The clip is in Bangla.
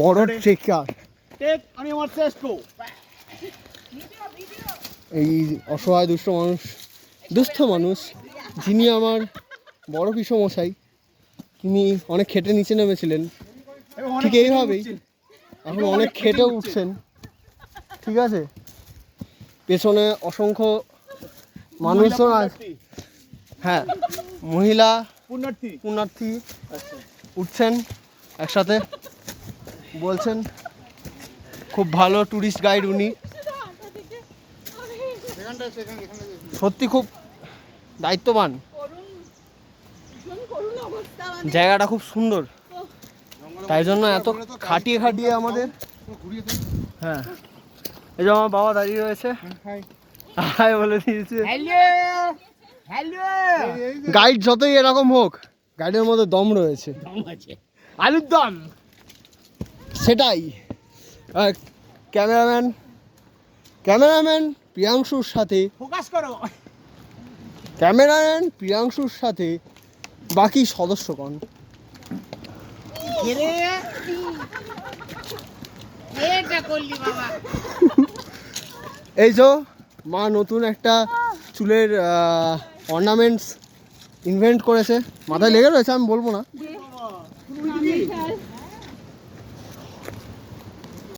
বড় ট্রেকার এই অসহায় দুস্থ মানুষ যিনি আমার বড় পিসমশাই, তিনি অনেক খেটে নিচে নেমেছিলেন, ঠিক এইভাবেই এখন অনেক খেটে উঠছেন। ঠিক আছে, পেছনে অসংখ্য মানুষজন আছে। হ্যাঁ, মহিলা পুণ্যার্থী উঠছেন একসাথে, বলছেন খুব ভালো ট্যুরিস্ট গাইড উনি, সত্যি খুব দায়িত্ববান। জায়গাটা খুব সুন্দর, তাই জন্য এত খাটিয়ে আমাদের। হ্যাঁ, এই যে আমার বাবা দাঁড়িয়ে রয়েছে, হাই বলে দিয়েছে। গাইড যতই এরকম হোক, গাইডের মধ্যে দম রয়েছে, আলুর দম। সেটাই ক্যামেরাম্যান প্রিয়াংশুর সাথে বাকি সদস্যগণ। এই যে মা নতুন একটা চুলের অর্নামেন্টস ইনভেন্ট করেছে, মাথায় লেগে রয়েছে, আমি বলবো না।